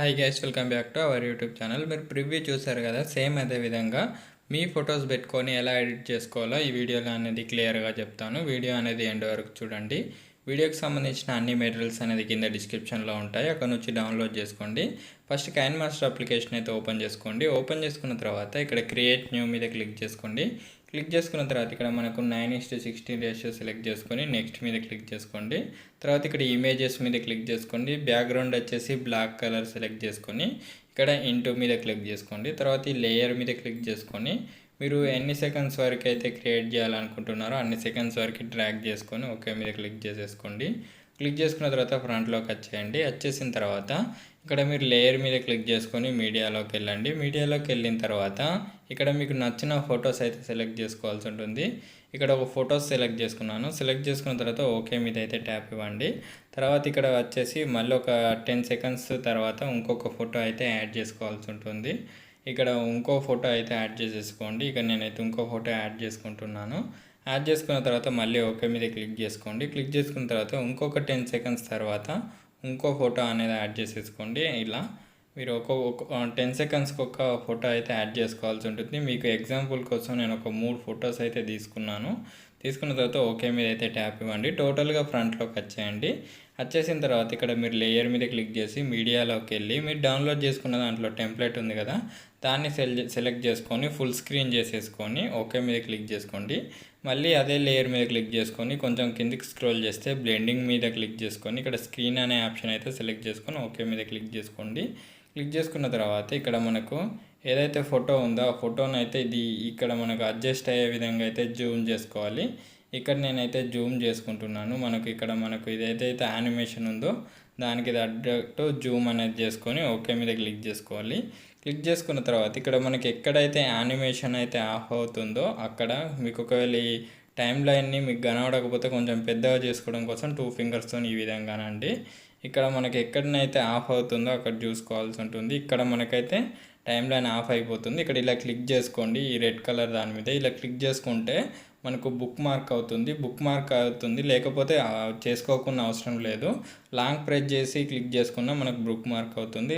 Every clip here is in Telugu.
Hi guys, welcome back to our YouTube channel. మీరు ప్రివ్యూ చూసారు కదా, సేమ్ అదే విధంగా మీ ఫొటోస్ పెట్టుకొని ఎలా ఎడిట్ చేసుకోవాలో ఈ వీడియోలో అనేది క్లియర్గా చెప్తాను. వీడియో అనేది ఎండ్ వరకు చూడండి. వీడియోకి సంబంధించిన అన్ని మెటీరియల్స్ అనేది కింద డిస్క్రిప్షన్లో ఉంటాయి, అక్కడ నుంచి డౌన్లోడ్ చేసుకోండి. ఫస్ట్ కైన్మాస్టర్ అప్లికేషన్ అయితే ఓపెన్ చేసుకోండి. ఓపెన్ చేసుకున్న తర్వాత ఇక్కడ క్రియేట్ న్యూ మీద క్లిక్ చేసుకోండి. క్లిక్ చేసుకున్న తర్వాత ఇక్కడ మనకు 9:16 రేషియో సెలెక్ట్ చేసుకొని నెక్స్ట్ మీద క్లిక్ చేసుకోండి. తర్వాత ఇక్కడ ఇమేజెస్ మీద క్లిక్ చేసుకోండి. బ్యాక్గ్రౌండ్ వచ్చేసి బ్లాక్ కలర్ సెలెక్ట్ చేసుకొని ఇక్కడ ఇంటూ మీద క్లిక్ చేసుకోండి. తర్వాత ఈ లేయర్ మీద క్లిక్ చేసుకొని మీరు ఎన్ని సెకండ్స్ వరకు అయితే క్రియేట్ చేయాలనుకుంటున్నారో అన్ని సెకండ్స్ వరకు డ్రాగ్ చేసుకొని ఓకే మీద క్లిక్ చేసేసుకోండి. క్లిక్ చేసుకున్న తర్వాత ఫ్రంట్లోకి వచ్చేయండి. వచ్చేసిన తర్వాత ఇక్కడ మీరు లేయర్ మీద క్లిక్ చేసుకొని మీడియాలోకి వెళ్ళండి. మీడియాలోకి వెళ్ళిన తర్వాత ఇక్కడ మీకు నచ్చిన ఫొటోస్ అయితే సెలెక్ట్ చేసుకోవాల్సి ఉంటుంది. ఇక్కడ ఒక ఫొటోస్ సెలెక్ట్ చేసుకున్నాను. సెలెక్ట్ చేసుకున్న తర్వాత ఓకే మీద అయితే ట్యాప్ ఇవ్వండి. తర్వాత ఇక్కడ వచ్చేసి మళ్ళీ ఒక 10 సెకండ్స్ తర్వాత ఇంకొక ఫోటో అయితే యాడ్ చేసుకోవాల్సి ఉంటుంది. ఇక్కడ ఇంకో ఫోటో అయితే యాడ్ చేసేసుకోండి. ఇక్కడ నేనైతే ఇంకో ఫోటో యాడ్ చేసుకుంటున్నాను. యాడ్ చేసుకున్న తర్వాత మళ్ళీ ఓకే మీద క్లిక్ చేసుకోండి. క్లిక్ చేసుకున్న తర్వాత ఇంకొక 10 సెకండ్స్ తర్వాత ఇంకో ఫోటో అనేది యాడ్ చేసేసుకోండి. ఇలా మీరు ఒక 10 సెకండ్స్కి ఒక ఫోటో అయితే యాడ్ చేసుకోవాల్సి ఉంటుంది. మీకు ఎగ్జాంపుల్ కోసం నేను ఒక 3 ఫొటోస్ అయితే తీసుకున్నాను. తీసుకున్న తర్వాత ఓకే మీద అయితే ట్యాప్ ఇవ్వండి. టోటల్గా ఫ్రంట్లోకి వచ్చేయండి. వచ్చేసిన తర్వాత ఇక్కడ మీరు లేయర్ మీద క్లిక్ చేసి మీడియాలోకి వెళ్ళి మీరు డౌన్లోడ్ చేసుకున్న దాంట్లో టెంప్లెట్ ఉంది కదా, దాన్ని సెలెక్ట్ చేసుకొని ఫుల్ స్క్రీన్ చేసేసుకొని ఓకే మీద క్లిక్ చేసుకోండి. మళ్ళీ అదే లేయర్ మీద క్లిక్ చేసుకొని కొంచెం కిందికి స్క్రోల్ చేస్తే బ్లెండింగ్ మీద క్లిక్ చేసుకొని ఇక్కడ స్క్రీన్ అనే ఆప్షన్ అయితే సెలెక్ట్ చేసుకొని ఓకే మీద క్లిక్ చేసుకోండి. క్లిక్ చేసుకున్న తర్వాత ఇక్కడ మనకు ఏదైతే ఫోటో ఉందో ఆ ఫోటోని అయితే ఇక్కడ మనకు అడ్జస్ట్ అయ్యే విధంగా అయితే జూమ్ చేసుకోవాలి. ఇక్కడ నేనైతే జూమ్ చేసుకుంటున్నాను. మనకు ఇదైతే యానిమేషన్ ఉందో దానికి తగ్గట్టు జూమ్ అనేది చేసుకొని ఓకే మీద క్లిక్ చేసుకోవాలి. క్లిక్ చేసుకున్న తర్వాత ఇక్కడ మనకి ఎక్కడైతే యానిమేషన్ అయితే ఆఫ్ అవుతుందో అక్కడ మీకు ఒకవేళ ఈ టైం లైన్ని మీకు కనబడకపోతే కొంచెం పెద్దగా చేసుకోవడం కోసం 2 ఫింగర్స్తో ఈ విధంగానండి ఇక్కడ మనకి ఎక్కడనైతే ఆఫ్ అవుతుందో అక్కడ చూసుకోవాల్సి ఉంటుంది. ఇక్కడ మనకైతే టైం లైన్ ఆఫ్ అయిపోతుంది. ఇక్కడ ఇలా క్లిక్ చేసుకోండి. ఈ రెడ్ కలర్ దాని మీద ఇలా క్లిక్ చేసుకుంటే మనకు బుక్ మార్క్ అవుతుంది. లేకపోతే చేసుకోకుండా అవసరం లేదు. లాంగ్ ప్రెస్ చేసి క్లిక్ చేసుకున్నా మనకు బుక్ మార్క్ అవుతుంది.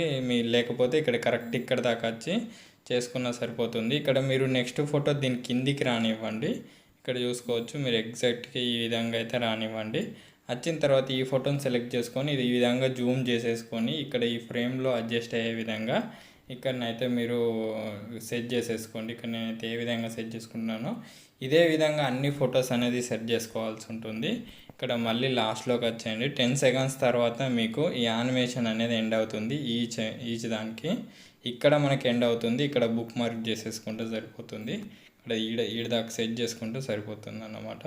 లేకపోతే ఇక్కడ కరెక్ట్ ఇక్కడ దాకా వచ్చి చేసుకున్నా సరిపోతుంది. ఇక్కడ మీరు నెక్స్ట్ ఫోటో దీని కిందికి రానివ్వండి. ఇక్కడ చూసుకోవచ్చు మీరు ఎగ్జాక్ట్గా ఈ విధంగా అయితే రానివ్వండి. వచ్చిన తర్వాత ఈ ఫోటోని సెలెక్ట్ చేసుకొని ఇది ఈ విధంగా జూమ్ చేసేసుకొని ఇక్కడ ఈ ఫ్రేమ్లో అడ్జస్ట్ అయ్యే విధంగా ఇక్కడనైతే మీరు సెట్ చేసేసుకోండి. ఇక్కడ నేనైతే ఏ విధంగా సెట్ చేసుకుంటున్నానో ఇదే విధంగా అన్ని ఫొటోస్ అనేది సెట్ చేసుకోవాల్సి ఉంటుంది. ఇక్కడ మళ్ళీ లాస్ట్లోకి వచ్చేయండి. 10 సెకండ్స్ తర్వాత మీకు ఈ యానిమేషన్ అనేది ఎండ్ అవుతుంది. ఈచ్ దానికి ఇక్కడ మనకి ఎండ్ అవుతుంది. ఇక్కడ బుక్ మార్క్ చేసేసుకుంటే సరిపోతుంది. ఇక్కడ ఈడ దాకా సెట్ చేసుకుంటే సరిపోతుంది అన్నమాట.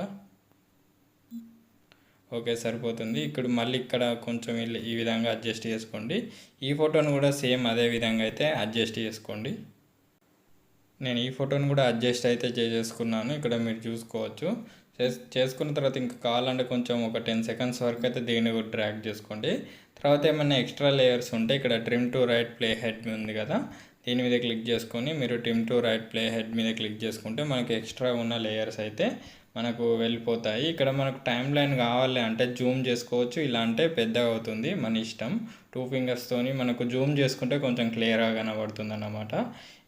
ఓకే సరిపోతుంది. ఇక్కడ మళ్ళీ ఇక్కడ కొంచెం ఈ విధంగా అడ్జస్ట్ చేసుకోండి. ఈ ఫోటోను కూడా సేమ్ అదే విధంగా అయితే అడ్జస్ట్ చేసుకోండి. నేను ఈ ఫోటోను కూడా అడ్జస్ట్ అయితే చేసేసుకున్నాను. ఇక్కడ మీరు చూసుకోవచ్చు. చేసుకున్న తర్వాత ఇంకా కావాలంటే కొంచెం ఒక 10 సెకండ్స్ వరకు అయితే దీన్ని కూడా డ్రాగ్ చేసుకోండి. తర్వాత ఏమైనా ఎక్స్ట్రా లేయర్స్ ఉంటే ఇక్కడ trim to right play head ఉంది కదా, దీని మీద క్లిక్ చేసుకొని మీరు trim to right play head మీద క్లిక్ చేసుకుంటే మనకి ఎక్స్ట్రా ఉన్న లేయర్స్ అయితే మనకు వెళ్ళిపోతాయి. ఇక్కడ మనకు టైం లైన్ కావాలి అంటే జూమ్ చేసుకోవచ్చు, ఇలా అంటే పెద్దగా అవుతుంది మన ఇష్టం. 2 ఫింగర్స్తోని మనకు జూమ్ చేసుకుంటే కొంచెం క్లియర్గా కనబడుతుంది అన్నమాట.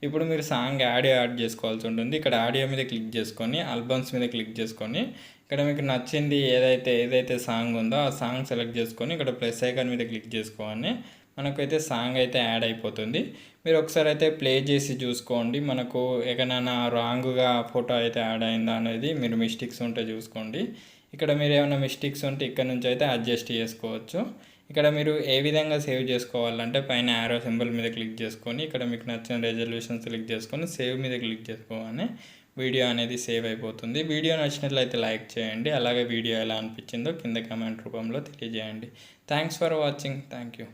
ఇప్పుడు మీరు సాంగ్ యాడ్ చేసుకోవాల్సి ఉంటుంది. ఇక్కడ ఆడియో మీద క్లిక్ చేసుకొని ఆల్బమ్స్ మీద క్లిక్ చేసుకొని ఇక్కడ మీకు నచ్చింది ఏదైతే సాంగ్ ఉందో ఆ సాంగ్ సెలెక్ట్ చేసుకొని ఇక్కడ ప్లస్ ఐకాన్ మీద క్లిక్ చేసుకోవాలి. మనకైతే సాంగ్ అయితే యాడ్ అయిపోతుంది. మీరు ఒకసారి అయితే ప్లే చేసి చూసుకోండి. మనకు ఎక్కడైనా రాంగ్గా ఫోటో అయితే యాడ్ అయిందా అనేది మీరు మిస్టేక్స్ ఉంటే చూసుకోండి. ఇక్కడ మీరు ఏమైనా మిస్టేక్స్ ఉంటే ఇక్కడ నుంచి అయితే అడ్జస్ట్ చేసుకోవచ్చు. ఇక్కడ మీరు ఏ విధంగా సేవ్ చేసుకోవాలంటే పైన యారో సింబల్ మీద క్లిక్ చేసుకొని ఇక్కడ మీకు నచ్చిన రెజల్యూషన్ సెలెక్ట్ చేసుకొని సేవ్ మీద క్లిక్ చేసుకోగానే వీడియో అనేది సేవ్ అయిపోతుంది. వీడియో నచ్చినట్లయితే లైక్ చేయండి. అలాగే వీడియో ఎలా అనిపించిందో కింద కామెంట్ రూపంలో తెలియజేయండి. Thanks for watching. Thank you.